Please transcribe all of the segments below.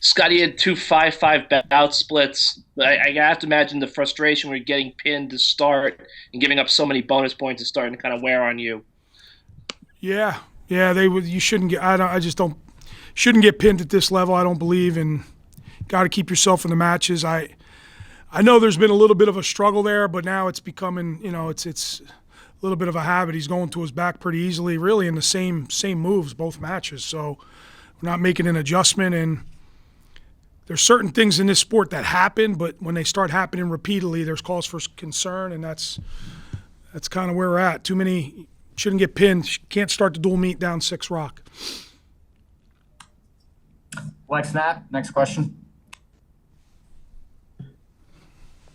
Scotty had two 5-5 bout splits. I have to imagine the frustration when you're getting pinned to start and giving up so many bonus points is starting to kind of wear on you. Yeah, they would. You shouldn't get. I just don't. Shouldn't get pinned at this level. I don't believe, and got to keep yourself in the matches. I know there's been a little bit of a struggle there, but now it's becoming. It's a little bit of a habit. He's going to his back pretty easily, really in the same moves both matches. So we're not making an adjustment, and there's certain things in this sport that happen, but when they start happening repeatedly, there's cause for concern, and that's kind of where we're at. Too many. Shouldn't get pinned. Can't start the dual meet down 6 rock. Next snap. Next question.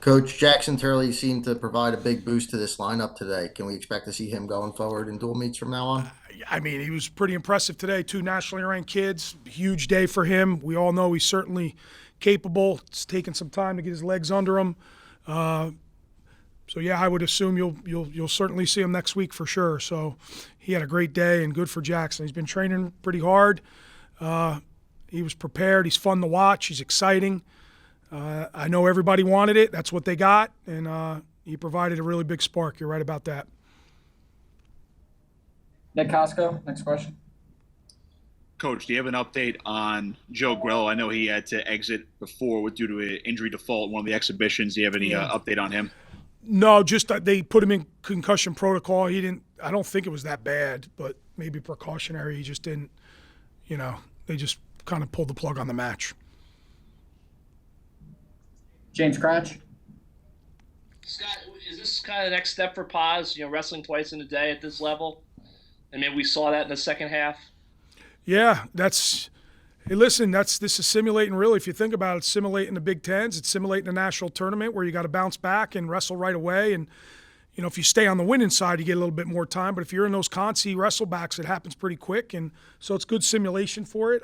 Coach, Jackson Turley seemed to provide a big boost to this lineup today. Can we expect to see him going forward in dual meets from now on? I mean, he was pretty impressive today. 2 nationally ranked kids. Huge day for him. We all know he's certainly capable. It's taken some time to get his legs under him. So yeah, I would assume you'll certainly see him next week for sure. So he had a great day and good for Jackson. He's been training pretty hard. He was prepared. He's fun to watch. He's exciting. I know everybody wanted it. That's what they got, and he provided a really big spark. You're right about that. Nick Costco, next question. Coach, do you have an update on Joe Grello? I know he had to exit before due to an injury default in one of the exhibitions. Do you have any update on him? No, just they put him in concussion protocol. I don't think it was that bad, but maybe precautionary. He just didn't, they just kind of pulled the plug on the match. James Cratch. Scott, is this kind of the next step for Paz? Wrestling twice in a day at this level? I mean, we saw that in the second half. Yeah, hey, listen, this is simulating, really, if you think about it, it's simulating the Big Tens. It's simulating the national tournament where you got to bounce back and wrestle right away. And, if you stay on the winning side, you get a little bit more time. But if you're in those consi wrestlebacks, it happens pretty quick. And so it's good simulation for it.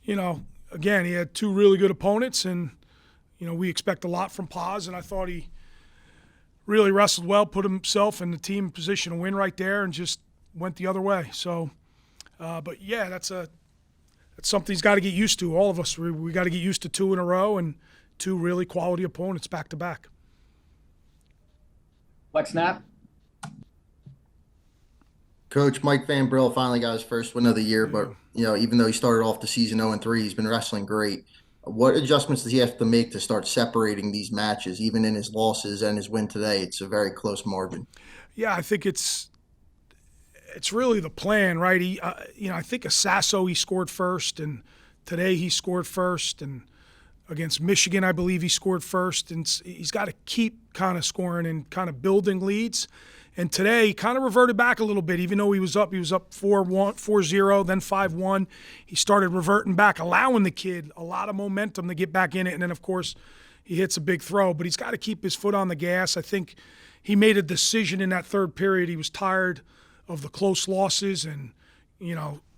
Again, he had 2 really good opponents, and, we expect a lot from Paz. And I thought he really wrestled well, put himself in the team position to win right there, and just went the other way. So, but yeah, that's something he's got to get used to. All of us, we got to get used to 2 in a row and 2 really quality opponents back to back. Lex Knapp. Coach, Mike Van Brill finally got his first win of the year, but even though he started off the season 0-3, he's been wrestling great. What adjustments does he have to make to start separating these matches? Even in his losses and his win today, it's a very close margin. Yeah, I think it's really the plan, right? I think at Sasso he scored first, and today he scored first, and against Michigan I believe he scored first, and he's got to keep kind of scoring and kind of building leads. And today he kind of reverted back a little bit, even though he was up 4-0, then 5-1. He started reverting back, allowing the kid a lot of momentum to get back in it, and then of course he hits a big throw. But he's got to keep his foot on the gas. I think he made a decision in that third period. He was tired of the close losses and,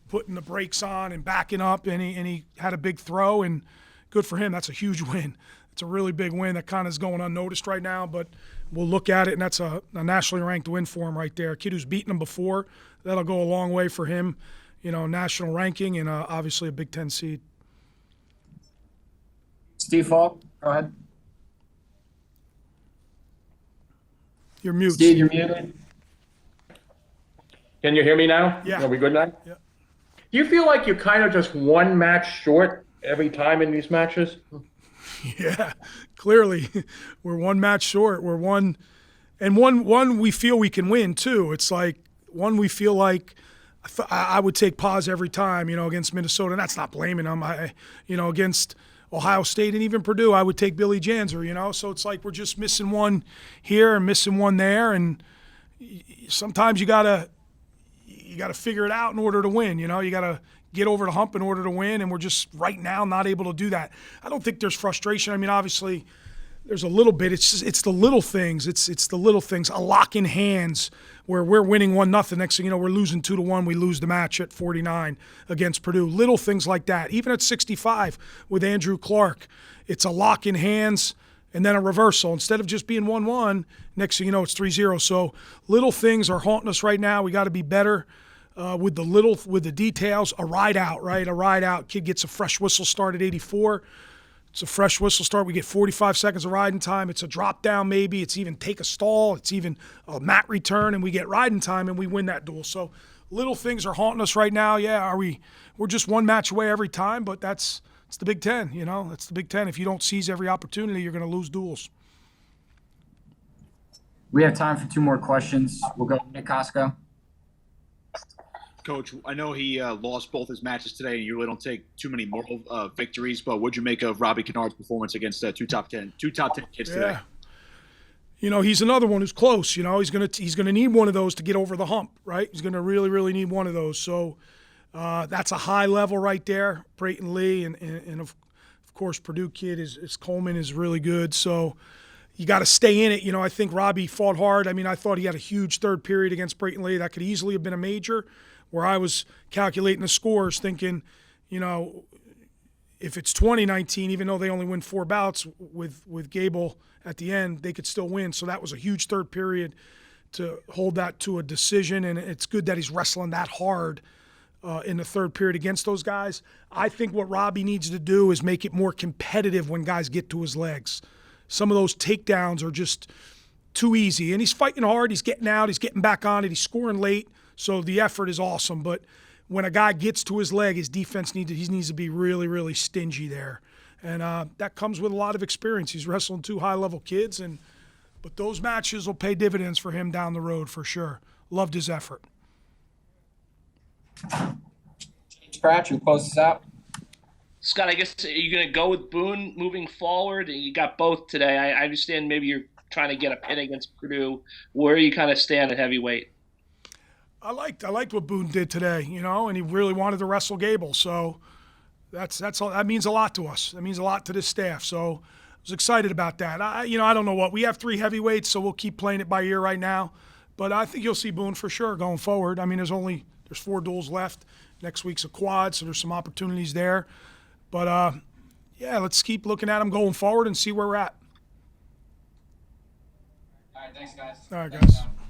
putting the brakes on and backing up, and he had a big throw, and good for him. That's a huge win. It's a really big win that kind of is going unnoticed right now, but we'll look at it, and that's a nationally ranked win for him right there. A kid who's beaten him before, that'll go a long way for him, national ranking and obviously a Big Ten seed. Steve Falk, go ahead. You're mute. Steve, you're muted. Can you hear me now? Yeah. Are we good now? Yeah. Do you feel like you're kind of just one match short every time in these matches? Yeah, clearly we're one match short. We're one we feel we can win too. It's like one we feel like I would take Paz every time, against Minnesota. And that's not blaming them. Against Ohio State and even Purdue, I would take Billy Janzer, So it's like we're just missing one here and missing one there. And sometimes you gotta figure it out in order to win. You gotta get over the hump in order to win, and we're just right now not able to do that. I don't think there's frustration. I mean, obviously there's a little bit. It's the little things. It's the little things. A lock in hands where we're winning 1-0. Next thing you know, we're losing 2-1. We lose the match at 49 against Purdue. Little things like that. Even at 65 with Andrew Clark, it's a lock in hands and then a reversal. Instead of just being 1-1, next thing you know, it's 3-0. So little things are haunting us right now. We got to be better. with the details. A ride out, right? A ride out. Kid gets a fresh whistle start at 84. It's a fresh whistle start. We get 45 seconds of riding time. It's a drop down maybe. It's even take a stall. It's even a mat return, and we get riding time, and we win that duel. So little things are haunting us right now. Yeah, we're just one match away every time, but it's the Big Ten, you know. That's the Big Ten. If you don't seize every opportunity, you're going to lose duels. We have time for 2 more questions. We'll go Nick Costco. Coach, I know he lost both his matches today, and you really don't take too many moral victories. But what'd you make of Robbie Kennard's performance against two top 10 kids today? You know, he's another one who's close. You know, he's gonna need one of those to get over the hump, right? He's gonna really, really need one of those. So that's a high level right there. Brayton Lee and of course Purdue kid is Coleman is really good. So you got to stay in it. You know, I think Robbie fought hard. I mean, I thought he had a huge third period against Brayton Lee. That could easily have been a major, where I was calculating the scores thinking, you know, if it's 2019, even though they only win 4 bouts with Gable at the end, they could still win. So that was a huge third period to hold that to a decision, and it's good that he's wrestling that hard in the third period against those guys. I think what Robbie needs to do is make it more competitive when guys get to his legs. Some of those takedowns are just too easy, and he's fighting hard. He's getting out. He's getting back on it. He's scoring late. So the effort is awesome, but when a guy gets to his leg, his defense needs to be really, really stingy there, and that comes with a lot of experience. He's wrestling 2 high-level kids, but those matches will pay dividends for him down the road for sure. Loved his effort. Scratch, you close this out. Scott, I guess are you going to go with Boone moving forward? You got both today. I understand maybe you're trying to get a pin against Purdue. Where do you kind of stand at heavyweight? I liked what Boone did today, you know, and he really wanted to wrestle Gable. So that's all. That means a lot to us. That means a lot to this staff. So I was excited about that. I don't know what we have 3 heavyweights, so we'll keep playing it by ear right now. But I think you'll see Boone for sure going forward. I mean, there's 4 duels left. Next week's a quad, so there's some opportunities there. But yeah, let's keep looking at him going forward and see where we're at. All right, thanks, guys. All right, guys.